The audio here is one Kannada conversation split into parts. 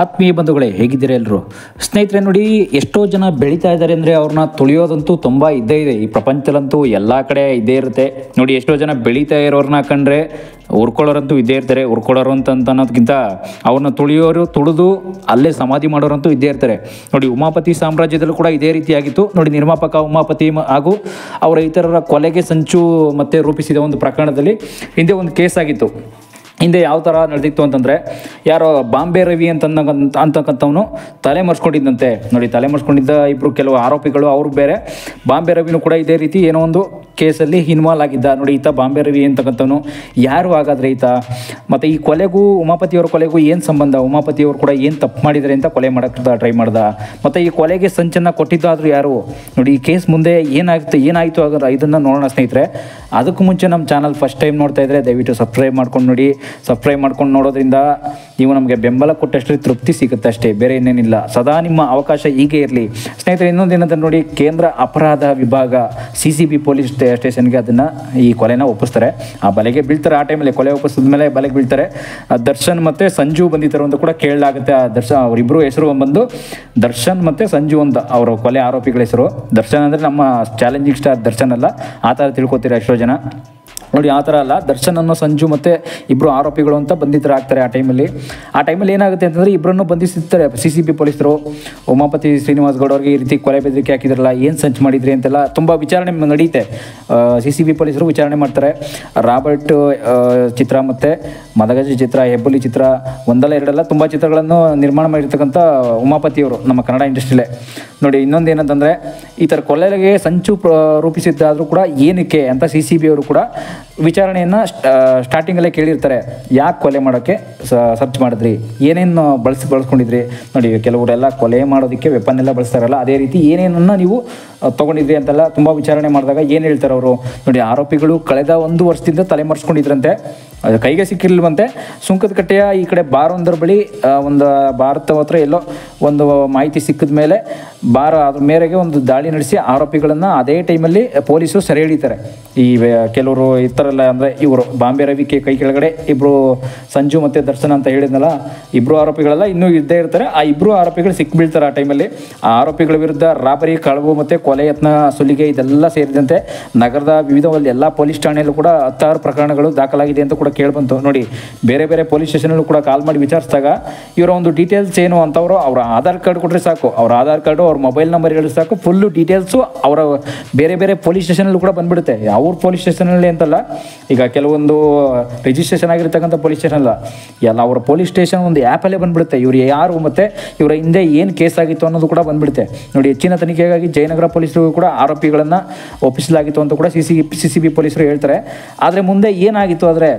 ಆತ್ಮೀಯ ಬಂಧುಗಳೇ, ಹೇಗಿದ್ದೀರಾ ಎಲ್ಲರೂ? ಸ್ನೇಹಿತರೆ ನೋಡಿ, ಎಷ್ಟೋ ಜನ ಬೆಳೀತಾ ಇದ್ದಾರೆ ಅಂದರೆ ಅವ್ರನ್ನ ತುಳಿಯೋದಂತೂ ತುಂಬ ಇದ್ದೇ ಇದೆ. ಈ ಪ್ರಪಂಚದಲ್ಲಂತೂ ಎಲ್ಲ ಕಡೆ ಇದ್ದೇ ಇರುತ್ತೆ ನೋಡಿ. ಎಷ್ಟೋ ಜನ ಬೆಳೀತಾ ಇರೋರನ್ನ ಕಂಡ್ರೆ ಉರ್ಕೊಳ್ಳೋರಂತೂ ಇದ್ದೇ ಇರ್ತಾರೆ. ಉರ್ಕೊಳ್ಳೋರು ಅಂತ ಅನ್ನೋದಕ್ಕಿಂತ ಅವ್ರನ್ನ ತುಳಿದು ಅಲ್ಲೇ ಸಮಾಧಿ ಮಾಡೋರಂತೂ ಇದ್ದೇ ಇರ್ತಾರೆ ನೋಡಿ. ಉಮಾಪತಿ ಸಾಮ್ರಾಜ್ಯದಲ್ಲೂ ಕೂಡ ಇದೇ ರೀತಿಯಾಗಿತ್ತು ನೋಡಿ. ನಿರ್ಮಾಪಕ ಉಮಾಪತಿ ಹಾಗೂ ಅವರ ಇತರರ ಕೊಲೆಗೆ ಸಂಚು ಮತ್ತೆ ರೂಪಿಸಿದ ಒಂದು ಪ್ರಕರಣದಲ್ಲಿ ಹಿಂದೆ ಒಂದು ಕೇಸ್ ಆಗಿತ್ತು. ಹಿಂದೆ ಯಾವ ಥರ ನಡೆದಿತ್ತು ಅಂತಂದರೆ, ಯಾರೋ ಬಾಂಬೆ ರವಿ ಅಂತಕ್ಕಂಥವನು ತಲೆ ಮರೆಸ್ಕೊಂಡಿದ್ದಂತೆ ನೋಡಿ. ತಲೆ ಮರೆಸ್ಕೊಂಡಿದ್ದ ಇಬ್ಬರು ಕೆಲವು ಆರೋಪಿಗಳು, ಅವರು ಬೇರೆ. ಬಾಂಬೆ ರವಿನೂ ಕೂಡ ಇದೇ ರೀತಿ ಏನೋ ಒಂದು ಕೇಸಲ್ಲಿ ಇನ್ವಾಲ್ವ್ ಆಗಿದ್ದ ನೋಡಿ. ಈತ ಬಾಂಬೆ ರವಿ ಅಂತಕ್ಕಂಥವನು ಯಾರು ಹಾಗಾದರೆ ಈತ? ಮತ್ತು ಈ ಕೊಲೆಗೂ ಉಮಾಪತಿಯವರ ಕೊಲೆಗೂ ಏನು ಸಂಬಂಧ? ಉಮಾಪತಿಯವರು ಕೂಡ ಏನು ತಪ್ಪು ಮಾಡಿದ್ದಾರೆ ಅಂತ ಕೊಲೆ ಮಾಡೋಕ್ಕೆ ಟ್ರೈ ಮಾಡ್ದ? ಮತ್ತು ಈ ಕೊಲೆಗೆ ಸಂಚನ್ನು ಕೊಟ್ಟಿದ್ದಾದರೂ ಯಾರು ನೋಡಿ? ಈ ಕೇಸ್ ಮುಂದೆ ಏನಾಯಿತು ಆಗ ಇದನ್ನು ನೋಡೋಣ ಸ್ನೇಹಿತರೆ. ಅದಕ್ಕೂ ಮುಂಚೆ ನಮ್ಮ ಚಾನಲ್ ಫಸ್ಟ್ ಟೈಮ್ ನೋಡ್ತಾ ಇದ್ದರೆ ದಯವಿಟ್ಟು ಸಬ್ಸ್ಕ್ರೈಬ್ ಮಾಡ್ಕೊಂಡು ನೋಡಿ. ಸಬ್ಸ್ಕ್ರೈಬ್ ಮಾಡ್ಕೊಂಡು ನೋಡೋದ್ರಿಂದ ನೀವು ನಮಗೆ ಬೆಂಬಲ ಕೊಟ್ಟಷ್ಟು ತೃಪ್ತಿ ಸಿಗುತ್ತೆ ಅಷ್ಟೇ, ಬೇರೆ ಇನ್ನೇನಿಲ್ಲ. ಸದಾ ನಿಮ್ಮ ಅವಕಾಶ ಹೀಗೆ ಇರಲಿ ಸ್ನೇಹಿತರೆ. ಇನ್ನೊಂದೇನಂತ ನೋಡಿ, ಕೇಂದ್ರ ಅಪರಾಧ ವಿಭಾಗ CCB ಪೊಲೀಸ್ ಸ್ಟೇಷನ್ಗೆ ಅದನ್ನು ಈ ಕೊಲೆನ ಒಪ್ಪಿಸ್ತಾರೆ. ಆ ಬಲೆಗೆ ಬೀಳ್ತಾರೆ. ಆ ಟೈಮಲ್ಲಿ ಕೊಲೆ ಒಪ್ಪಿಸಿದ ಮೇಲೆ ಬಲೆಗೆ ಬೀಳ್ತಾರೆ. ದರ್ಶನ್ ಮತ್ತು ಸಂಜು ಬಂದಿದ್ದಾರೆ ಅಂತ ಕೂಡ ಕೇಳಲಾಗುತ್ತೆ. ಆ ದರ್ಶನ್ ಅವರಿಬ್ಬರು ಹೆಸರು ಬಂದು ದರ್ಶನ್ ಮತ್ತು ಸಂಜು ಅಂತ ಅವರ ಕೊಲೆ ಆರೋಪಿಗಳ ಹೆಸರು. ದರ್ಶನ್ ಅಂದರೆ ನಮ್ಮ ಚಾಲೆಂಜಿಂಗ್ ಸ್ಟಾರ್ ದರ್ಶನ್ ಅಲ್ಲ, ಆ ಥರ ತಿಳ್ಕೊತೀರಾ ಎಷ್ಟೋ ಜನ ನೋಡಿ. ಆ ಥರ ಅಲ್ಲ, ದರ್ಶನ್ ಅನ್ನೋ ಸಂಜು ಮತ್ತು ಇಬ್ಬರು ಆರೋಪಿಗಳು ಅಂತ ಬಂಧಿತರು ಆಗ್ತಾರೆ. ಆ ಟೈಮಲ್ಲಿ ಏನಾಗುತ್ತೆ ಅಂತಂದರೆ, ಇಬ್ಬರನ್ನು ಬಂಧಿಸಿರ್ತಾರೆ CCB ಪೊಲೀಸರು. ಉಮಾಪತಿ ಶ್ರೀನಿವಾಸ್ ಗೌಡ ಅವ್ರಿಗೆ ಈ ರೀತಿ ಕೊಲೆ ಬೆದರಿಕೆ ಹಾಕಿದ್ರಲ್ಲ, ಏನು ಸಂಚು ಮಾಡಿದ್ರಿ ಅಂತೆಲ್ಲ ತುಂಬ ವಿಚಾರಣೆ ನಡೆಯುತ್ತೆ. CCB ಪೊಲೀಸರು ವಿಚಾರಣೆ ಮಾಡ್ತಾರೆ. ರಾಬರ್ಟ್ ಚಿತ್ರ ಮತ್ತು ಮದಗಜ ಚಿತ್ರ, ಹೆಬ್ಬುಲಿ ಚಿತ್ರ, ಒಂದಲ್ಲ ಎರಡಲ್ಲ ತುಂಬ ಚಿತ್ರಗಳನ್ನು ನಿರ್ಮಾಣ ಮಾಡಿರ್ತಕ್ಕಂಥ ಉಮಾಪತಿಯವರು ನಮ್ಮ ಕನ್ನಡ ಇಂಡಸ್ಟ್ರಿಲೇ ನೋಡಿ. ಇನ್ನೊಂದು ಏನಂತಂದರೆ, ಈ ಥರ ಕೊಲೆಗೆ ಸಂಚು ರೂಪಿಸಿದ್ದಾದರೂ ಕೂಡ ಏನಕ್ಕೆ ಅಂತ CCB ಅವರು ಕೂಡ ವಿಚಾರಣೆಯನ್ನು ಸ್ಟಾರ್ಟಿಂಗಲ್ಲೇ ಕೇಳಿರ್ತಾರೆ. ಯಾಕೆ ಕೊಲೆ ಮಾಡೋಕ್ಕೆ ಸರ್ಚ್ ಮಾಡಿದ್ರಿ, ಏನೇನು ಬಳಸ್ಕೊಂಡಿದ್ರಿ ನೋಡಿ. ಕೆಲವರೆಲ್ಲ ಕೊಲೆ ಮಾಡೋದಕ್ಕೆ ವೆಪನ್ ಎಲ್ಲ ಬಳಸ್ತಾರಲ್ಲ, ಅದೇ ರೀತಿ ಏನೇನನ್ನು ನೀವು ತೊಗೊಂಡಿದ್ರಿ ಅಂತೆಲ್ಲ ತುಂಬ ವಿಚಾರಣೆ ಮಾಡಿದಾಗ ಏನು ಹೇಳ್ತಾರೆ ಅವರು ನೋಡಿ. ಆರೋಪಿಗಳು ಕಳೆದ 1 ವರ್ಷದಿಂದ ತಲೆಮರೆಸ್ಕೊಂಡಿದ್ರಂತೆ, ಅದು ಕೈಗೆ ಸಿಕ್ಕಿರ್ಲಿಲ್ವಂತೆ. ಸುಂಕದ ಕಟ್ಟೆಯ ಈ ಕಡೆ ಬಾರೊಂದರ ಬಳಿ ಒಂದು ಭಾರತ ಹತ್ರ ಎಲ್ಲೋ ಒಂದು ಮಾಹಿತಿ ಸಿಕ್ಕಿದ ಮೇಲೆ ಅದ್ರ ಮೇರೆಗೆ ಒಂದು ದಾಳಿ ನಡೆಸಿ ಆರೋಪಿಗಳನ್ನು ಅದೇ ಟೈಮಲ್ಲಿ ಪೊಲೀಸರು ಸೆರೆ ಹಿಡಿತಾರೆ. ಈ ಕೆಲವರು ಇರ್ತಾರಲ್ಲ, ಅಂದರೆ ಇವರು ಬಾಂಬೆ ರವಿ ಕೈ ಕೆಳಗಡೆ ಇಬ್ಬರು ಸಂಜು ಮತ್ತು ದರ್ಶನ್ ಅಂತ ಹೇಳಿದ್ನಲ್ಲ, ಇಬ್ಬರು ಆರೋಪಿಗಳೆಲ್ಲ ಇನ್ನೂ ಇದ್ದೇ ಇರ್ತಾರೆ. ಆ ಇಬ್ಬರು ಆರೋಪಿಗಳು ಸಿಕ್ಕಿಬೀಳ್ತಾರೆ. ಆ ಟೈಮಲ್ಲಿ ಆ ಆರೋಪಿಗಳ ವಿರುದ್ಧ ರಾಬರಿ, ಕಳವು ಮತ್ತು ಕೊಲೆ ಯತ್ನ, ಸುಲಿಗೆ ಇದೆಲ್ಲ ಸೇರಿದಂತೆ ನಗರದ ವಿವಿಧ ಎಲ್ಲ ಪೊಲೀಸ್ ಠಾಣೆಯಲ್ಲೂ ಕೂಡ 16 ಪ್ರಕರಣಗಳು ದಾಖಲಾಗಿದೆ ಅಂತ ಕೂಡ ಕೇಳಿಬಂತು ನೋಡಿ. ಬೇರೆ ಬೇರೆ ಪೊಲೀಸ್ ಸ್ಟೇಷನಲ್ಲೂ ಕೂಡ ಕಾಲ್ ಮಾಡಿ ವಿಚಾರಿಸಿದಾಗ ಇವರ ಒಂದು ಡೀಟೇಲ್ಸ್ ಏನು ಅಂತವರು ಅವರ ಆಧಾರ್ ಕಾರ್ಡ್ ಕೊಟ್ಟರೆ ಸಾಕು. ಅವ್ರ ಆಧಾರ್ ಕಾರ್ಡು, ಅವ್ರ ಮೊಬೈಲ್ ನಂಬರ್ ಹೇಳಿದ್ರೆ ಸಾಕು, ಫುಲ್ಲು ಡೀಟೇಲ್ಸು ಅವರ ಬೇರೆ ಬೇರೆ ಪೊಲೀಸ್ ಸ್ಟೇಷನಲ್ಲೂ ಕೂಡ ಬಂದುಬಿಡುತ್ತೆ. ಅವ್ರ ಪೊಲೀಸ್ ಸ್ಟೇಷನಲ್ಲಿ ಅಂತಲ್ಲ, ಈಗ ಕೆಲವೊಂದು ರಿಜಿಸ್ಟ್ರೇಷನ್ ಆಗಿರ್ತಕ್ಕಂಥ ಪೊಲೀಸ್ ಸ್ಟೇಷನ್ ಅಲ್ಲ, ಎಲ್ಲ ಅವರ ಪೊಲೀಸ್ ಸ್ಟೇಷನ್ ಒಂದು ಆ್ಯಪಲ್ಲೇ ಬಂದುಬಿಡುತ್ತೆ. ಇವರು ಯಾರು ಮತ್ತು ಇವರ ಹಿಂದೆ ಏನು ಕೇಸ್ ಆಗಿತ್ತು ಅನ್ನೋದು ಕೂಡ ಬಂದುಬಿಡುತ್ತೆ ನೋಡಿ. ಹೆಚ್ಚಿನ ತನಿಖೆಗಾಗಿ ಜಯನಗರ ಪೊಲೀಸರು ಕೂಡ ಆರೋಪಿಗಳನ್ನು ಒಪ್ಪಿಸಲಾಗಿತ್ತು ಅಂತ ಕೂಡ CCB ಪೊಲೀಸರು ಹೇಳ್ತಾರೆ. ಆದರೆ ಮುಂದೆ ಏನಾಗಿತ್ತು ಅಂದರೆ,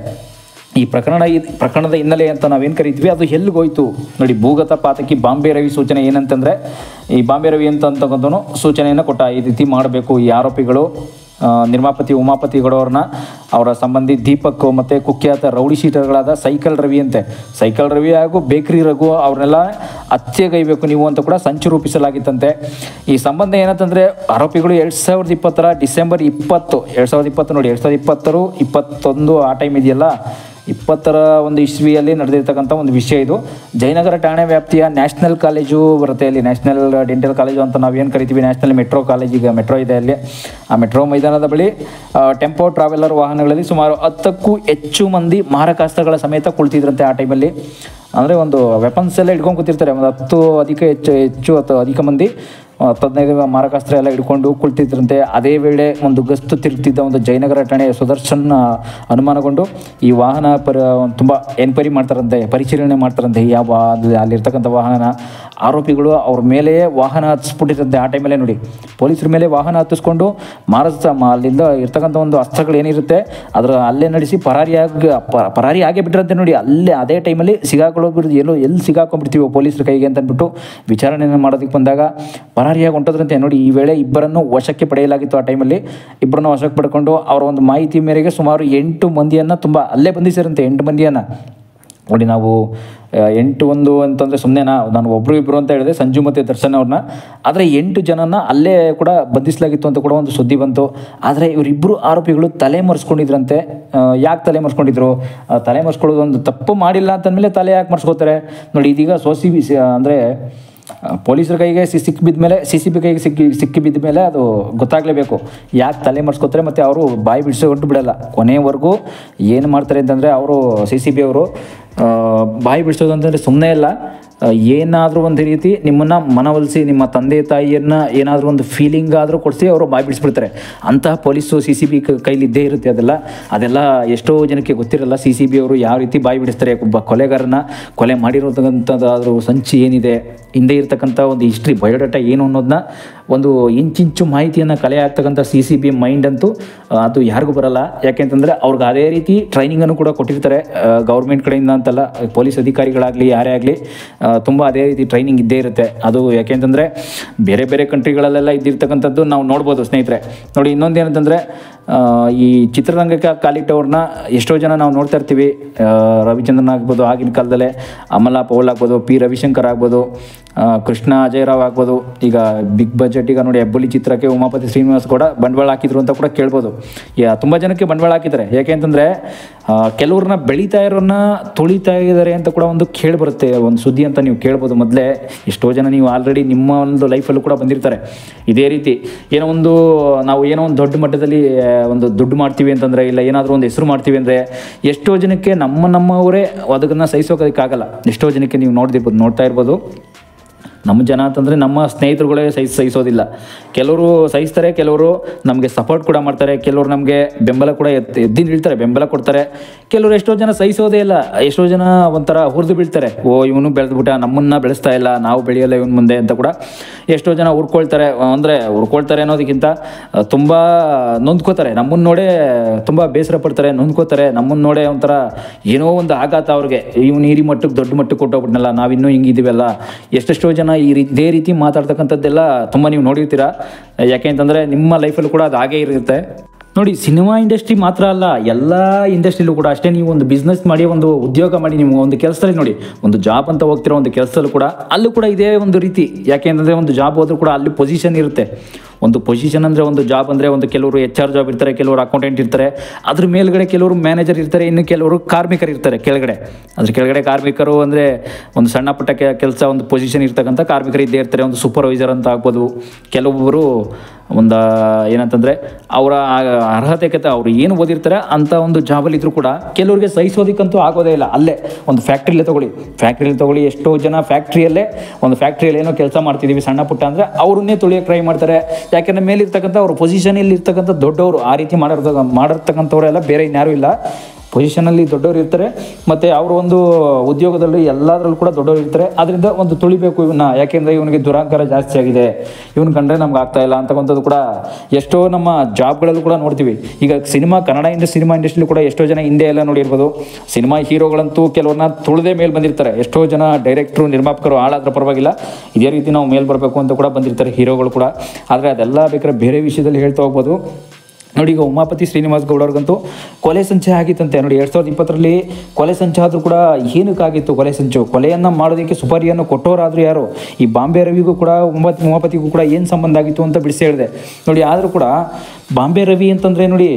ಈ ಪ್ರಕರಣದ ಹಿನ್ನೆಲೆ ಅಂತ ನಾವೇನು ಕರಿತೀವಿ ಅದು ಎಲ್ಲಿಗೋಯ್ತು ನೋಡಿ. ಭೂಗತ ಪಾತಕಿ ಬಾಂಬೆ ರವಿ ಸೂಚನೆ ಏನಂತಂದರೆ, ಈ ಬಾಂಬೆ ರವಿ ಅಂತಕ್ಕಂಥವನು ಸೂಚನೆಯನ್ನು ಕೊಟ್ಟ, ಈ ರೀತಿ ಮಾಡಬೇಕು. ಈ ಆರೋಪಿಗಳು ನಿರ್ಮಾಪತಿ ಉಮಾಪತಿ ಗೌಡವ್ರನ್ನ, ಅವರ ಸಂಬಂಧಿ ದೀಪಕ್ ಮತ್ತು ಕುಖ್ಯಾತ ರೌಡಿ ಶೀಟರ್ಗಳಾದ ಸೈಕಲ್ ರವಿ ಹಾಗೂ ಬೇಕ್ರಿ ರಘು ಅವ್ರನ್ನೆಲ್ಲ ಹತ್ಯೆಗೈಬೇಕು ನೀವು ಅಂತ ಕೂಡ ಸಂಚು ರೂಪಿಸಲಾಗಿತ್ತಂತೆ. ಈ ಸಂಬಂಧ ಏನಂತಂದರೆ, ಆರೋಪಿಗಳು 2020 ಡಿಸೆಂಬರ್ 20 ನೋಡಿ, 2020 21 ಆ ಟೈಮ್ ಇದೆಯಲ್ಲ, 20ರ ಒಂದು ಇಸ್ವಿಯಲ್ಲಿ ನಡೆದಿರ್ತಕ್ಕಂಥ ಒಂದು ವಿಷಯ ಇದು. ಜಯನಗರ ಠಾಣೆ ವ್ಯಾಪ್ತಿಯ ನ್ಯಾಷನಲ್ ಕಾಲೇಜು ಬರುತ್ತೆ, ಅಲ್ಲಿ ನ್ಯಾಷನಲ್ ಡೆಂಟಲ್ ಕಾಲೇಜು ಅಂತ ನಾವೇನು ಕರಿತೀವಿ, ನ್ಯಾಷನಲ್ ಮೆಟ್ರೋ ಕಾಲೇಜ್, ಈಗ ಮೆಟ್ರೋ ಇದೆ ಅಲ್ಲಿ. ಆ ಮೆಟ್ರೋ ಮೈದಾನದ ಬಳಿ ಟೆಂಪೋ ಟ್ರಾವೆಲರ್ ವಾಹನಗಳಲ್ಲಿ ಸುಮಾರು 10ಕ್ಕೂ ಹೆಚ್ಚು ಮಂದಿ ಮಾರಕಾಸ್ತ್ರಗಳ ಸಮೇತ ಕುಳಿತಿದ್ರಂತೆ ಆ ಟೈಮಲ್ಲಿ. ಅಂದರೆ ಒಂದು ವೆಪನ್ಸ್ ಎಲ್ಲ ಹಿಡ್ಕೊಂಡು ಕೂತಿರ್ತಾರೆ. ಒಂದು 10 ಅಧಿಕ ಮಂದಿ 15 ಮಾರಕಾಸ್ತ್ರ ಎಲ್ಲ ಹಿಡ್ಕೊಂಡು ಕುಳಿತಿದ್ರಂತೆ. ಅದೇ ವೇಳೆ ಒಂದು ಗಸ್ತು ತಿರುಗ್ತಿದ್ದ ಒಂದು ಜಯನಗರ ಠಾಣೆ ಸುದರ್ಶನ್ ಅನುಮಾನಗೊಂಡು ಈ ವಾಹನ ತುಂಬ ಎನ್ಕ್ವೈರಿ ಮಾಡ್ತಾರಂತೆ, ಪರಿಶೀಲನೆ ಮಾಡ್ತಾರಂತೆ ಯಾವ ಅಲ್ಲಿರ್ತಕ್ಕಂಥ ವಾಹನ. ಆರೋಪಿಗಳು ಅವ್ರ ಮೇಲೆಯೇ ವಾಹನ ಹತ್ತಿಸ್ಬಿಟ್ಟಿರಂತೆ ಆ ಟೈಮಲ್ಲೇ ನೋಡಿ. ಪೊಲೀಸರ ಮೇಲೆ ವಾಹನ ಹತ್ತಿಸ್ಕೊಂಡು ಅಲ್ಲಿಂದ ಇರ್ತಕ್ಕಂಥ ಒಂದು ಅಸ್ತ್ರಗಳು ಏನಿರುತ್ತೆ ಅದರ ಅಲ್ಲೇ ನಡೆಸಿ ಪರಾರಿ ಆಗೇ ಬಿಟ್ಟಿರಂತೆ ನೋಡಿ. ಅಲ್ಲೇ ಅದೇ ಟೈಮಲ್ಲಿ ಎಲ್ಲಿ ಸಿಗಾಕೊಂಡ್ಬಿಡ್ತೀವಿ ಪೊಲೀಸರ ಕೈಗೆ ಅಂತ ಅಂದ್ಬಿಟ್ಟು ವಿಚಾರಣೆಯನ್ನು ಮಾಡೋದಕ್ಕೆ ಬಂದಾಗ ಪರಾರಿಯಾಗಿ ಹೊಂಟೋದ್ರಂತೆ ನೋಡಿ. ಈ ವೇಳೆ ಇಬ್ಬರನ್ನು ವಶಕ್ಕೆ ಪಡೆಯಲಾಗಿತ್ತು. ಆ ಟೈಮಲ್ಲಿ ಇಬ್ಬರನ್ನು ವಶಕ್ಕೆ ಪಡ್ಕೊಂಡು ಅವರ ಒಂದು ಮಾಹಿತಿ ಮೇರೆಗೆ ಸುಮಾರು 8 ಮಂದಿಯನ್ನು ತುಂಬ ಅಲ್ಲೇ ಬಂಧಿಸಿರಂತೆ. 8 ಮಂದಿಯನ್ನು ನೋಡಿ ನಾವು 8-1 ಅಂತಂದರೆ ಸುಮ್ಮನೆನಾ, ನಾನು ಒಬ್ಬರು ಇಬ್ಬರು ಅಂತ ಹೇಳಿದೆ ಸಂಜು ಮತ್ತು ದರ್ಶನ್ ಅವ್ರನ್ನ, ಆದರೆ 8 ಜನನ ಅಲ್ಲೇ ಕೂಡ ಬಂಧಿಸಲಾಗಿತ್ತು ಅಂತ ಕೂಡ ಒಂದು ಸುದ್ದಿ ಬಂತು. ಆದರೆ ಇವರಿಬ್ಬರು ಆರೋಪಿಗಳು ತಲೆ ಮರೆಸ್ಕೊಂಡಿದ್ರಂತೆ. ಯಾಕೆ ತಲೆ ಮರೆಸ್ಕೊಂಡಿದ್ರು? ತಲೆ ಮರೆಸ್ಕೊಳ್ಳೋದು ಒಂದು ತಪ್ಪು ಮಾಡಿಲ್ಲ ಅಂತಂದಮೇಲೆ ತಲೆ ಯಾಕೆ ಮರೆಸ್ಕೋತಾರೆ ನೋಡಿ. ಇದೀಗ ಅಂದರೆ ಪೊಲೀಸರ ಕೈಗೆ ಸಿಕ್ಕಿಬಿದ್ದ ಮೇಲೆ, CCB ಕೈಗೆ ಸಿಕ್ಕಿಬಿದ್ದ ಮೇಲೆ ಅದು ಗೊತ್ತಾಗಲೇಬೇಕು ಯಾಕೆ ತಲೆ ಮರೆಸ್ಕೋತಾರೆ. ಮತ್ತು ಅವರು ಬಾಯಿ ಬಿಡಿಸ್ಕೊಂಡು ಬಿಡಲ್ಲ, ಕೊನೆವರೆಗೂ ಏನು ಮಾಡ್ತಾರೆ ಅಂತಂದರೆ ಅವರು CCB ಅವರು ಬಾಯಿ ಬಿಡಿಸೋದು ಅಂತಂದರೆ ಸುಮ್ಮನೆ ಇಲ್ಲ, ಏನಾದರೂ ಒಂದು ರೀತಿ ನಿಮ್ಮನ್ನು ಮನವೊಲಿಸಿ, ನಿಮ್ಮ ತಂದೆ ತಾಯಿಯನ್ನು ಏನಾದರೂ ಒಂದು ಫೀಲಿಂಗ್ ಆದರೂ ಕೊಡಿಸಿ ಅವರು ಬಾಯಿ ಬಿಡಿಸ್ಬಿಡ್ತಾರೆ. ಅಂತಹ ಪೊಲೀಸು CCB ಕೈಲಿ ಇದ್ದೇ ಇರುತ್ತೆ. ಅದೆಲ್ಲ ಎಷ್ಟೋ ಜನಕ್ಕೆ ಗೊತ್ತಿರಲ್ಲ. CCB ಅವರು ಯಾವ ರೀತಿ ಬಾಯಿ ಬಿಡಿಸ್ತಾರೆ, ಒಬ್ಬ ಕೊಲೆಗಾರನ ಕೊಲೆ ಮಾಡಿರೋದಂಥದ್ದಾದ್ರೂ ಸಂಚು ಏನಿದೆ, ಹಿಂದೆ ಇರ್ತಕ್ಕಂಥ ಒಂದು ಹಿಸ್ಟ್ರಿ, ಬಯೋಡಾಟಾ ಏನು ಅನ್ನೋದನ್ನ ಒಂದು ಇಂಚಿಂಚು ಮಾಹಿತಿಯನ್ನು ಕಲೆ ಆಗ್ತಕ್ಕಂಥ CCB ಮೈಂಡ್ ಅಂತೂ ಅದು ಯಾರಿಗೂ ಬರಲ್ಲ. ಯಾಕೆಂತಂದರೆ ಅವ್ರಿಗೆ ಅದೇ ರೀತಿ ಟ್ರೈನಿಂಗನ್ನು ಕೂಡ ಕೊಟ್ಟಿರ್ತಾರೆ ಗೌರ್ಮೆಂಟ್ ಕಡೆಯಿಂದ ಅಂತಲ್ಲ, ಪೊಲೀಸ್ ಅಧಿಕಾರಿಗಳಾಗಲಿ ಯಾರೇ ಆಗಲಿ ತುಂಬ ಅದೇ ರೀತಿ ಟ್ರೈನಿಂಗ್ ಇದ್ದೇ ಇರುತ್ತೆ. ಅದು ಯಾಕೆಂತಂದರೆ ಬೇರೆ ಬೇರೆ ಕಂಟ್ರಿಗಳಲ್ಲೆಲ್ಲ ಇದ್ದಿರ್ತಕ್ಕಂಥದ್ದು ನಾವು ನೋಡ್ಬೋದು ಸ್ನೇಹಿತರೆ. ನೋಡಿ ಇನ್ನೊಂದು ಏನಂತಂದರೆ, ಈ ಚಿತ್ರರಂಗಕ್ಕೆ ಕಾಲಿಟ್ಟವ್ರನ್ನ ಎಷ್ಟೋ ಜನ ನಾವು ನೋಡ್ತಾ ಇರ್ತೀವಿ. ರವಿಚಂದ್ರನ್ ಆಗ್ಬೋದು, ಆಗಿನ ಕಾಲದಲ್ಲೇ ಅಮಲಾ ಪೌಲ್ ಆಗ್ಬೋದು, P. ರವಿಶಂಕರ್ ಆಗ್ಬೋದು, ಕೃಷ್ಣ ಅಜಯರಾವ್ ಆಗ್ಬೋದು. ಈಗ ಬಿಗ್ ಬಜೆಟ್, ಈಗ ನೋಡಿ ಹೆಬ್ಬುಲಿ ಚಿತ್ರಕ್ಕೆ ಉಮಾಪತಿ ಶ್ರೀನಿವಾಸ್ ಕೂಡ ಬಂಡವಾಳ ಹಾಕಿದ್ರು ಅಂತ ಕೂಡ ಕೇಳ್ಬೋದು. ತುಂಬ ಜನಕ್ಕೆ ಬಂಡವಾಳ ಹಾಕಿದ್ದಾರೆ. ಯಾಕೆ ಅಂತಂದರೆ ಕೆಲವ್ರನ್ನ ಬೆಳೀತಾ ಇರೋನ್ನ ತುಳಿತಾ ಇದ್ದಾರೆ ಅಂತ ಕೂಡ ಒಂದು ಕೇಳಿಬರುತ್ತೆ, ಒಂದು ಸುದ್ದಿ ಅಂತ ನೀವು ಕೇಳ್ಬೋದು. ಮೊದಲೇ ಎಷ್ಟೋ ಜನ ನೀವು ಆಲ್ರೆಡಿ ನಿಮ್ಮ ಒಂದು ಲೈಫಲ್ಲೂ ಕೂಡ ಬಂದಿರ್ತಾರೆ ಇದೇ ರೀತಿ. ಏನೋ ಒಂದು ನಾವು ಏನೋ ಒಂದು ದೊಡ್ಡ ಮಟ್ಟದಲ್ಲಿ ಒಂದು ದುಡ್ಡು ಮಾಡ್ತೀವಿ ಅಂತಂದರೆ, ಇಲ್ಲ ಏನಾದರೂ ಒಂದು ಹೆಸರು ಮಾಡ್ತೀವಿ ಅಂದರೆ ಎಷ್ಟೋ ಜನಕ್ಕೆ ನಮ್ಮವರೇ ಅದನ್ನು ಸಹಿಸೋಕ್ಕಾಗಲ್ಲ. ಎಷ್ಟೋ ಜನಕ್ಕೆ ನೀವು ನೋಡ್ತಾ ಇರ್ಬೋದು. ನಮ್ಮ ಜನ ಅಂತಂದರೆ ನಮ್ಮ ಸ್ನೇಹಿತರುಗಳೇ ಸಹಿಸೋದಿಲ್ಲ. ಕೆಲವರು ಸಹಿಸ್ತಾರೆ, ಕೆಲವರು ನಮಗೆ ಸಪೋರ್ಟ್ ಕೂಡ ಮಾಡ್ತಾರೆ, ಕೆಲವರು ನಮಗೆ ಬೆಂಬಲ ಕೂಡ ಎದ್ದು ನಿಲ್ತಾರೆ, ಬೆಂಬಲ ಕೊಡ್ತಾರೆ. ಕೆಲವರು ಎಷ್ಟೋ ಜನ ಸಹಿಸೋದೇ ಇಲ್ಲ. ಎಷ್ಟೋ ಜನ ಒಂಥರ ಹುರಿದು ಬೀಳ್ತಾರೆ, ಇವನು ಬೆಳೆದ್ಬಿಟ್ಟ, ನಮ್ಮನ್ನು ಬೆಳೆಸ್ತಾ ಇಲ್ಲ, ನಾವು ಬೆಳೆಯಲ್ಲ ಇವನು ಮುಂದೆ ಅಂತ ಕೂಡ ಎಷ್ಟೋ ಜನ ಹುರ್ಕೊಳ್ತಾರೆ. ಅಂದರೆ ಹುರ್ಕೊಳ್ತಾರೆ ಅನ್ನೋದಕ್ಕಿಂತ ತುಂಬ ನೊಂದ್ಕೋತಾರೆ. ನಮ್ಮನ್ನು ನೋಡೇ ತುಂಬ ಬೇಸರ ಪಡ್ತಾರೆ, ನೊಂದ್ಕೋತಾರೆ. ನಮ್ಮನ್ನು ನೋಡೇ ಒಂಥರ ಏನೋ ಒಂದು ಆಘಾತ ಅವ್ರಿಗೆ, ಇವನು ಈ ಮಟ್ಟಕ್ಕೆ ದೊಡ್ಡ ಮಟ್ಟಕ್ಕೆ ಕೊಟ್ಟೋಗ್ಬಿಟ್ನಲ್ಲ, ನಾವಿನ್ನೂ ಹಿಂಗಿದ್ದೀವಲ್ಲ. ಎಷ್ಟೆಷ್ಟೋ ಜನ ಇದೇ ರೀತಿ ಮಾತಾಡ್ತಕ್ಕಂಥದ್ದೆಲ್ಲ ತುಂಬ ನೀವು ನೋಡಿರ್ತೀರ. ಯಾಕೆ ಅಂತಂದರೆ ನಿಮ್ಮ ಲೈಫಲ್ಲೂ ಕೂಡ ಅದು ಹಾಗೇ ಇರುತ್ತೆ. ನೋಡಿ, ಸಿನಿಮಾ ಇಂಡಸ್ಟ್ರಿ ಮಾತ್ರ ಅಲ್ಲ, ಎಲ್ಲ ಇಂಡಸ್ಟ್ರಿಲೂ ಕೂಡ ಅಷ್ಟೇ. ನೀವು ಒಂದು ಬಿಸ್ನೆಸ್ ಮಾಡಿ, ಒಂದು ಉದ್ಯೋಗ ಮಾಡಿ, ನೀವು ಒಂದು ಕೆಲಸದಲ್ಲಿ ನೋಡಿ, ಒಂದು ಜಾಬ್ ಅಂತ ಹೋಗ್ತಿರೋ ಒಂದು ಕೆಲಸದಲ್ಲೂ ಕೂಡ ಅಲ್ಲೂ ಕೂಡ ಇದೇ ಒಂದು ರೀತಿ. ಯಾಕೆ ಅಂತಂದರೆ ಒಂದು ಜಾಬ್ ಹೋದ್ರೂ ಕೂಡ ಅಲ್ಲಿ ಪೊಸಿಷನ್ ಇರುತ್ತೆ. ಒಂದು ಪೊಸಿಷನ್ ಅಂದರೆ ಒಂದು ಜಾಬ್ ಅಂದರೆ ಒಂದು ಕೆಲವರು HR ಜಾಬ್ ಇರ್ತಾರೆ, ಕೆಲವರು ಅಕೌಂಟೆಂಟ್ ಇರ್ತಾರೆ, ಅದ್ರ ಮೇಲ್ಗಡೆ ಕೆಲವರು ಮ್ಯಾನೇಜರ್ ಇರ್ತಾರೆ, ಇನ್ನು ಕೆಲವರು ಕಾರ್ಮಿಕರು ಇರ್ತಾರೆ ಕೆಳಗಡೆ. ಅದ್ರ ಕೆಳಗಡೆ ಕಾರ್ಮಿಕರು ಅಂದರೆ ಒಂದು ಸಣ್ಣ ಪುಟ್ಟ ಕೆಲಸ, ಒಂದು ಪೊಸಿಷನ್ ಇರ್ತಕ್ಕಂಥ ಕಾರ್ಮಿಕರು ಇದ್ದೇ ಇರ್ತಾರೆ. ಒಂದು ಸೂಪರ್ವೈಸರ್ ಅಂತ ಆಗ್ಬೋದು. ಕೆಲವೊಬ್ಬರು ಒಂದು ಏನಂತಂದರೆ ಅವರ ಅರ್ಹತೆಗೆ ಅವ್ರು ಏನು ಓದಿರ್ತಾರೆ ಅಂಥ ಒಂದು ಜಾಬಲ್ಲಿ ಇದ್ದರೂ ಕೂಡ ಕೆಲವ್ರಿಗೆ ಸಹಿಸೋದಕ್ಕಂತೂ ಆಗೋದೇ ಇಲ್ಲ. ಅಲ್ಲೇ ಒಂದು ಫ್ಯಾಕ್ಟ್ರಿಯಲ್ಲೇ ತೊಗೊಳ್ಳಿ, ಎಷ್ಟೋ ಜನ ಒಂದು ಫ್ಯಾಕ್ಟ್ರಿಯಲ್ಲಿ ಏನೋ ಕೆಲಸ ಮಾಡ್ತಿದ್ದೀವಿ ಸಣ್ಣ ಪುಟ್ಟ ಅಂದರೆ ಅವ್ರನ್ನೇ ತುಳಿಯೋಕ್ಕೆ ಟ್ರೈ ಮಾಡ್ತಾರೆ. ಯಾಕೆಂದರೆ ಮೇಲಿರ್ತಕ್ಕಂಥ ಅವ್ರ ಪೊಸಿಷನಲ್ಲಿ ಇರ್ತಕ್ಕಂಥ ದೊಡ್ಡವರು ಆ ರೀತಿ ಮಾಡಿರ್ತಕ್ಕಂಥವರೆಲ್ಲ ಬೇರೆ ಇನ್ಯಾರೂ ಇಲ್ಲ. ಪೊಸಿಷನಲ್ಲಿ ದೊಡ್ಡವರು ಇರ್ತಾರೆ, ಮತ್ತು ಅವರು ಒಂದು ಉದ್ಯೋಗದಲ್ಲಿ ಎಲ್ಲದರಲ್ಲೂ ಕೂಡ ದೊಡ್ಡವರು ಇರ್ತಾರೆ. ಅದರಿಂದ ಒಂದು ತುಳಿಬೇಕು ಇವನ್ನ, ಯಾಕೆಂದರೆ ಇವನಿಗೆ ದುರಾಂಕಾರ ಜಾಸ್ತಿ ಆಗಿದೆ, ಇವನು ಕಂಡ್ರೆ ನಮ್ಗೆ ಆಗ್ತಾ ಇಲ್ಲ ಅಂತಕ್ಕಂಥದ್ದು ಕೂಡ ಎಷ್ಟೋ ನಮ್ಮ ಜಾಬ್ಗಳಲ್ಲೂ ಕೂಡ ನೋಡ್ತೀವಿ. ಈಗ ಕನ್ನಡ ಸಿನಿಮಾ ಇಂಡಸ್ಟ್ರಿಲಿ ಕೂಡ ಎಷ್ಟೋ ಜನ ಹಿಂದೆ ಎಲ್ಲ ನೋಡಿರ್ಬೋದು. ಸಿನಿಮಾ ಹೀರೋಗಳಂತೂ ಕೆಲವ್ರನ್ನ ತುಳಿದೇ ಮೇಲೆ ಬಂದಿರ್ತಾರೆ. ಎಷ್ಟೋ ಜನ ಡೈರೆಕ್ಟ್ರು, ನಿರ್ಮಾಪಕರು ಹಾಳಾದ್ರೆ ಪರವಾಗಿಲ್ಲ, ಇದೇ ರೀತಿ ನಾವು ಮೇಲೆ ಬರಬೇಕು ಅಂತ ಕೂಡ ಬಂದಿರ್ತಾರೆ ಹೀರೋಗಳು ಕೂಡ. ಆದರೆ ಅದೆಲ್ಲ ಬೇಕಾದ್ರೆ ಬೇರೆ ವಿಷಯದಲ್ಲಿ ಹೇಳ್ತಾ ಹೋಗ್ಬೋದು. ನೋಡಿ, ಈಗ ಉಮಾಪತಿ ಶ್ರೀನಿವಾಸ್ ಗೌಡ ಅವ್ರಿಗಂತೂ ಕೊಲೆ ಸಂಚೆ ಆಗಿತ್ತಂತೆ. ನೋಡಿ, 2020ರಲ್ಲಿ ಕೊಲೆ ಸಂಚೆ ಆದರೂ ಕೂಡ ಏನಕ್ಕಾಗಿತ್ತು ಕೊಲೆ ಸಂಚು? ಕೊಲೆಯನ್ನು ಮಾಡೋದಕ್ಕೆ ಸುಪಾರಿಯನ್ನು ಕೊಟ್ಟವರಾದರೂ ಯಾರು? ಈ ಬಾಂಬೆ ರವಿಗೂ ಕೂಡ ಉಮಾಪತಿಗೂ ಕೂಡ ಏನು ಸಂಬಂಧ ಆಗಿತ್ತು ಅಂತ ಬಿಡಿಸಿ ಹೇಳಿದೆ ನೋಡಿ. ಆದರೂ ಕೂಡ ಬಾಂಬೆ ರವಿ ಅಂತಂದರೆ ನೋಡಿ,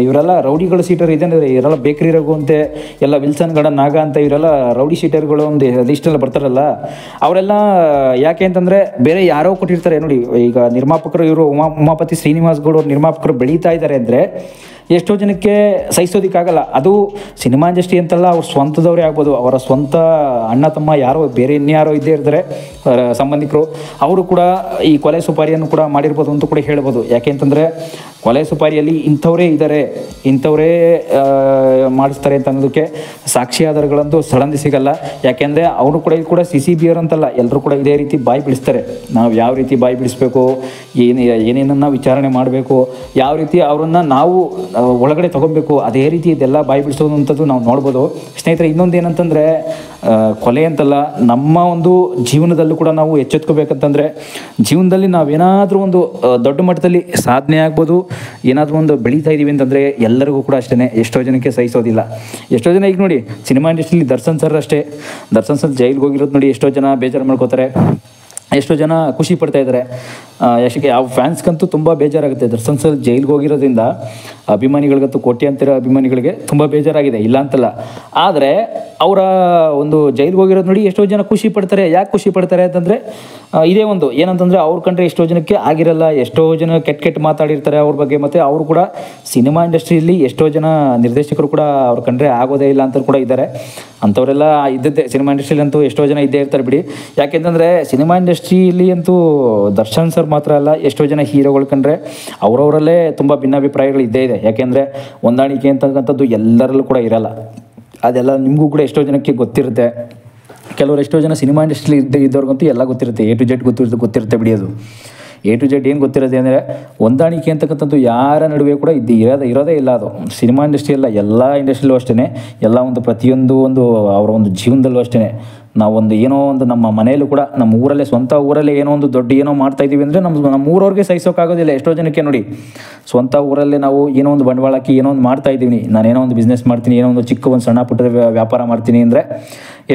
ಇವರೆಲ್ಲ ರೌಡಿಗಳ ಶೀಟರ್ ಇದೆ, ಇವರೆಲ್ಲ ಬೇಕರಿ ರಘು ಅಂತೆ, ಎಲ್ಲ ವಿಲ್ಸನ್ ಗಡ ನಾಗ ಅಂತ ಇವರೆಲ್ಲ ರೌಡಿ ಶೀಟರ್ಗಳು ಒಂದು ಲಿಸ್ಟೆಲ್ಲ ಬರ್ತಾರಲ್ಲ, ಅವರೆಲ್ಲ ಯಾಕೆ ಅಂತಂದರೆ ಬೇರೆ ಯಾರೋ ಕೊಟ್ಟಿರ್ತಾರೆ. ನೋಡಿ, ಈಗ ನಿರ್ಮಾಪಕರು ಇವರು ಉಮಾಪತಿ ಶ್ರೀನಿವಾಸ್ ಗೌಡ ಅವ್ರ ನಿರ್ಮಾಪಕರು ಬೆಳೀತಾ ಇದ್ದಾರೆ ಅಂದರೆ ಎಷ್ಟೋ ಜನಕ್ಕೆ ಸಹಿಸೋದಕ್ಕಾಗಲ್ಲ. ಅದು ಸಿನಿಮಾ ಇಂಡಸ್ಟ್ರಿ ಅಂತಲ್ಲ, ಅವ್ರ ಸ್ವಂತದವರೇ ಆಗ್ಬೋದು, ಅವರ ಸ್ವಂತ ಅಣ್ಣ ತಮ್ಮ ಯಾರೋ ಬೇರೆ ಇನ್ಯಾರೋ ಇದ್ದೇ ಇರ್ತಾರೆ ಸಂಬಂಧಿಕರು, ಅವರು ಕೂಡ ಈ ಕೊಲೆ ಸುಪಾರಿಯನ್ನು ಕೂಡ ಮಾಡಿರ್ಬೋದು ಅಂತ ಕೂಡ ಹೇಳ್ಬೋದು. ಯಾಕೆ ಅಂತಂದರೆ ಕೊಲೆ ಸುಪಾರಿಯಲ್ಲಿ ಇಂಥವರೇ ಮಾಡಿಸ್ತಾರೆ ಅಂತ ಅನ್ನೋದಕ್ಕೆ ಸಾಕ್ಷಿ ಆಧಾರಗಳಂತೂ ಸಡನ್ಲಿ ಸಿಗಲ್ಲ. ಯಾಕೆಂದರೆ ಅವರು ಕೂಡ ಇದು ಕೂಡ CCB ಅಂತಲ್ಲ, ಎಲ್ಲರೂ ಕೂಡ ಇದೇ ರೀತಿ ಬಾಯಿ ಬಿಡಿಸ್ತಾರೆ. ನಾವು ಯಾವ ರೀತಿ ಬಾಯಿ ಬಿಡಿಸ್ಬೇಕು, ಏನೇನನ್ನು ವಿಚಾರಣೆ ಮಾಡಬೇಕು, ಯಾವ ರೀತಿ ಅವರನ್ನು ನಾವು ಒಳಗಡೆ ತೊಗೊಬೇಕು, ಅದೇ ರೀತಿ ಇದೆಲ್ಲ ಬಾಯಿ ಬಿಡಿಸೋದಂಥದ್ದು ನಾವು ನೋಡ್ಬೋದು ಸ್ನೇಹಿತರೆ. ಇನ್ನೊಂದು ಏನಂತಂದರೆ ಕೊಲೆ ಅಂತಲ್ಲ, ನಮ್ಮ ಒಂದು ಜೀವನದಲ್ಲೂ ಕೂಡ ನಾವು ಎಚ್ಚೆತ್ಕೋಬೇಕಂತಂದರೆ, ಜೀವನದಲ್ಲಿ ನಾವೇನಾದರೂ ಒಂದು ದೊಡ್ಡ ಮಟ್ಟದಲ್ಲಿ ಸಾಧನೆ ಆಗ್ಬೋದು, ಏನಾದರೂ ಒಂದು ಬೆಳೀತಾ ಇದ್ದೀವಿ ಅಂತಂದರೆ ಎಲ್ಲರಿಗೂ ಕೂಡ ಅಷ್ಟೇ, ಎಷ್ಟೋ ಜನಕ್ಕೆ ಸಹಿಸೋದಿಲ್ಲ. ಎಷ್ಟೋ ಜನ ಈಗ ನೋಡಿ ಸಿನಿಮಾ ಇಂಡಸ್ಟ್ರಿಲಿ ದರ್ಶನ್ ಸರ್ ಅಷ್ಟೇ, ದರ್ಶನ್ ಸರ್ ಜೈಲಿಗೆ ಹೋಗಿರೋದು ನೋಡಿ ಎಷ್ಟೋ ಜನ ಬೇಜಾರು ಮಾಡ್ಕೋತಾರೆ, ಎಷ್ಟೋ ಜನ ಖುಷಿ ಪಡ್ತಾ ಇದ್ದಾರೆ. ಎಷ್ಟಕ್ಕೆ ಯಾವ ಫ್ಯಾನ್ಸ್ಗಂತೂ ತುಂಬ ಬೇಜಾರಾಗುತ್ತೆ. ದರ್ಶನ್ ಸರ್ ಜೈಲಿಗೆ ಹೋಗಿರೋದ್ರಿಂದ ಅಭಿಮಾನಿಗಳಿಗಂತೂ ಕೋಟ್ಯಾಂತರ ಅಭಿಮಾನಿಗಳಿಗೆ ತುಂಬ ಬೇಜಾರಾಗಿದೆ, ಇಲ್ಲ ಅಂತಲ್ಲ. ಆದರೆ ಅವರ ಒಂದು ಜೈಲಿಗೆ ಹೋಗಿರೋದು ನೋಡಿ ಎಷ್ಟೋ ಜನ ಖುಷಿ ಪಡ್ತಾರೆ. ಯಾಕೆ ಖುಷಿ ಪಡ್ತಾರೆ ಅಂತಂದರೆ ಇದೇ ಒಂದು ಏನಂತಂದರೆ ಅವ್ರ ಕಂಡ್ರೆ ಎಷ್ಟೋ ಜನಕ್ಕೆ ಆಗಿರಲ್ಲ, ಎಷ್ಟೋ ಜನ ಕೆಟ್ಟ ಮಾತಾಡಿರ್ತಾರೆ ಅವ್ರ ಬಗ್ಗೆ. ಮತ್ತು ಅವರು ಕೂಡ ಸಿನಿಮಾ ಇಂಡಸ್ಟ್ರಿಯಲ್ಲಿ ಎಷ್ಟೋ ಜನ ನಿರ್ದೇಶಕರು ಕೂಡ ಅವ್ರ ಕಂಡ್ರೆ ಆಗೋದೇ ಇಲ್ಲ ಅಂತ ಕೂಡ ಇದ್ದಾರೆ. ಅಂಥವರೆಲ್ಲ ಇದ್ದದ್ದೇ ಸಿನಿಮಾ ಇಂಡಸ್ಟ್ರಿಯಲ್ಲಿ ಅಂತೂ ಎಷ್ಟೋ ಜನ ಇದ್ದೇ ಇರ್ತಾರೆ ಬಿಡಿ. ಯಾಕೆಂತಂದರೆ ಸಿನಿಮಾ ಇಂಡಸ್ಟ್ರಿಯಲ್ಲಿ ಅಂತೂ ದರ್ಶನ್ ಸರ್ ಮಾತ್ರ ಅಲ್ಲ, ಎಷ್ಟೋ ಜನ ಹೀರೋಗಳು ಕಂಡ್ರೆ ಅವರವರಲ್ಲೇ ತುಂಬ ಭಿನ್ನಾಭಿಪ್ರಾಯಗಳು ಇದ್ದೇ ಇದೆ. ಯಾಕೆಂದರೆ ಹೊಂದಾಣಿಕೆ ಅಂತಕ್ಕಂಥದ್ದು ಎಲ್ಲರಲ್ಲೂ ಕೂಡ ಇರಲ್ಲ. ಅದೆಲ್ಲ ನಿಮಗೂ ಕೂಡ ಎಷ್ಟೋ ಜನಕ್ಕೆ ಗೊತ್ತಿರುತ್ತೆ. ಕೆಲವರು ಎಷ್ಟೋ ಜನ ಸಿನಿಮಾ ಇಂಡಸ್ಟ್ರಿಲಿ ಇದ್ದವ್ರಿಗಂತೂ ಎಲ್ಲ ಗೊತ್ತಿರುತ್ತೆ, A to Z ಗೊತ್ತಿರುತ್ತೆ ಬಿಡಿ. ಅದು A to Z ಏನು ಗೊತ್ತಿರುತ್ತೆ ಅಂದರೆ ಹೊಂದಾಣಿಕೆ ಅಂತಕ್ಕಂಥದ್ದು ಯಾರ ನಡುವೆ ಕೂಡ ಇರೋದೇ ಇಲ್ಲ. ಅದು ಸಿನಿಮಾ ಇಂಡಸ್ಟ್ರಿ ಅಲ್ಲ, ಎಲ್ಲ ಇಂಡಸ್ಟ್ರಿಯಲ್ಲೂ ಅಷ್ಟೇ, ಎಲ್ಲ ಒಂದು ಪ್ರತಿಯೊಂದು ಅವರ ಒಂದು ಜೀವನದಲ್ಲೂ ಅಷ್ಟೇ. ನಾವೊಂದು ಏನೋ ಒಂದು ನಮ್ಮ ಮನೆಯಲ್ಲೂ ಕೂಡ ನಮ್ಮ ಊರಲ್ಲೇ ಸ್ವಂತ ಊರಲ್ಲೇ ಏನೋ ಒಂದು ದೊಡ್ಡ ಏನೋ ಮಾಡ್ತಾಯಿದ್ದೀವಿ ಅಂದರೆ ನಮ್ಮ ಊರವ್ರಿಗೆ ಸಹಿಸೋಕ್ಕಾಗೋದಿಲ್ಲ. ಎಷ್ಟೋ ಜನಕ್ಕೆ ನೋಡಿ ಸ್ವಂತ ಊರಲ್ಲೇ ನಾವು ಏನೋ ಒಂದು ಬಂಡವಾಳ ಹಾಕಿ ಏನೋ ಒಂದು ಮಾಡ್ತಾಯಿದ್ದೀವಿ, ನಾನೇನೋ ಒಂದು ಬಿಸ್ನೆಸ್ ಮಾಡ್ತೀನಿ, ಏನೋ ಒಂದು ಚಿಕ್ಕ ಒಂದು ಸಣ್ಣ ಪುಟ್ಟ ವ್ಯಾಪಾರ ಮಾಡ್ತೀನಿ ಅಂದರೆ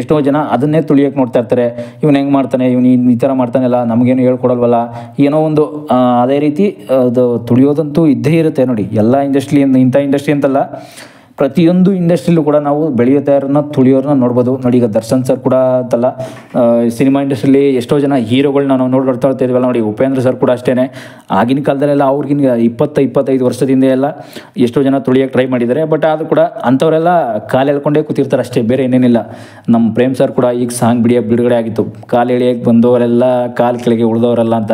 ಎಷ್ಟೋ ಜನ ಅದನ್ನೇ ತುಳಿಯೋಕೆ ನೋಡ್ತಾ ಇರ್ತಾರೆ. ಇವನು ಹೆಂಗೆ ಮಾಡ್ತಾನೆ, ಇವನು ಈ ಥರ ಮಾಡ್ತಾನೆಲ್ಲ, ನಮಗೇನು ಹೇಳ್ಕೊಡಲ್ವಲ್ಲ, ಏನೋ ಒಂದು ಅದೇ ರೀತಿ ಅದು ತುಳಿಯೋದಂತೂ ಇದ್ದೇ ಇರುತ್ತೆ ನೋಡಿ. ಎಲ್ಲ ಇಂಡಸ್ಟ್ರಿ ಇಂಥ ಇಂಡಸ್ಟ್ರಿ ಅಂತಲ್ಲ, ಪ್ರತಿಯೊಂದು ಇಂಡಸ್ಟ್ರಿಲೂ ಕೂಡ ನಾವು ಬೆಳೆಯೋದಾರನ್ನ ತುಳಿಯೋರನ್ನ ನೋಡ್ಬೋದು ನೋಡಿ. ಈಗ ದರ್ಶನ್ ಸರ್ ಕೂಡ ಅಂತಲ್ಲ, ಸಿನಿಮಾ ಇಂಡಸ್ಟ್ರಿಲಿ ಎಷ್ಟೋ ಜನ ಹೀರೋಗಳನ್ನ ನಾವು ನೋಡ್ತಾ ಇರ್ತೀವಲ್ಲ ನೋಡಿ. ಉಪೇಂದ್ರ ಸರ್ ಕೂಡ ಅಷ್ಟೇ, ಆಗಿನ ಕಾಲದಲ್ಲೆಲ್ಲ ಅವ್ರಿಗಿನ 20-25 ವರ್ಷದಿಂದ ಎಲ್ಲ ಎಷ್ಟೋ ಜನ ತುಳಿಯೋಕೆ ಟ್ರೈ ಮಾಡಿದ್ದಾರೆ. ಬಟ್ ಆದರೂ ಕೂಡ ಅಂಥವರೆಲ್ಲ ಕಾಲು ಎಳ್ಕೊಂಡೇ ಕೂತಿರ್ತಾರೆ ಅಷ್ಟೇ, ಬೇರೆ ಏನೇನಿಲ್ಲ. ನಮ್ಮ ಪ್ರೇಮ್ ಸರ್ ಕೂಡ ಈಗ ಸಾಂಗ್ ಬಿಡುಗಡೆ ಆಗಿತ್ತು, ಕಾಲು ಎಳೆಯೋಕ್ಕೆ ಬಂದವರೆಲ್ಲ ಕಾಲು ಕೆಳಗೆ ಉಳಿದವರಲ್ಲ ಅಂತ.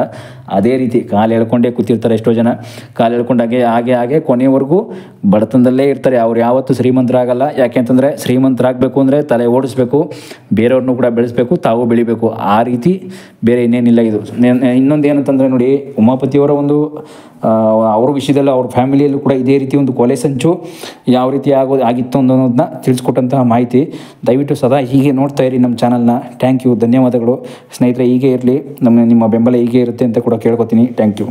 ಅದೇ ರೀತಿ ಕಾಲು ಎಳ್ಕೊಂಡೇ ಕೂತಿರ್ತಾರೆ ಎಷ್ಟೋ ಜನ. ಕಾಲು ಎಳ್ಕೊಂಡಾಗೆ ಹಾಗೆ ಕೊನೆಯವರೆಗೂ ಬಡತನದಲ್ಲೇ ಇರ್ತಾರೆ. ಅವ್ರು ಯಾವತ್ತೂ ಶ್ರೀಮಂತರಾಗಲ್ಲ. ಯಾಕೆ ಅಂತಂದರೆ ಶ್ರೀಮಂತರಾಗಬೇಕು ಅಂದರೆ ತಲೆ ಓಡಿಸ್ಬೇಕು, ಬೇರೆಯವ್ರನ್ನೂ ಕೂಡ ಬೆಳೆಸಬೇಕು, ತಾವು ಬೆಳಿಬೇಕು, ಆ ರೀತಿ ಬೇರೆ ಇನ್ನೇನಿಲ್ಲ. ಇದು ಇನ್ನೊಂದು ಏನಂತಂದರೆ ನೋಡಿ, ಉಮಾಪತಿಯವರ ಒಂದು ಅವ್ರ ವಿಷಯದಲ್ಲಿ ಅವ್ರ ಫ್ಯಾಮಿಲಿಯಲ್ಲೂ ಕೂಡ ಇದೇ ರೀತಿ ಒಂದು ಕೊಲೆ ಸಂಚು ಯಾವ ರೀತಿ ಆಗಿತ್ತು ಅನ್ನೋದನ್ನ ತಿಳಿಸ್ಕೊಟ್ಟಂತಹ ಮಾಹಿತಿ. ದಯವಿಟ್ಟು ಸದಾ ಹೀಗೆ ನೋಡ್ತಾ ಇರಿ ನಮ್ಮ ಚಾನಲ್ನ. ಥ್ಯಾಂಕ್ ಯು, ಧನ್ಯವಾದಗಳು ಸ್ನೇಹಿತರೆ. ಹೀಗೆ ಇರಲಿ, ನಿಮ್ಮ ಬೆಂಬಲ ಹೀಗೆ ಇರುತ್ತೆ ಅಂತ ಕೂಡ ಕೇಳ್ಕೊತೀನಿ. Thank you.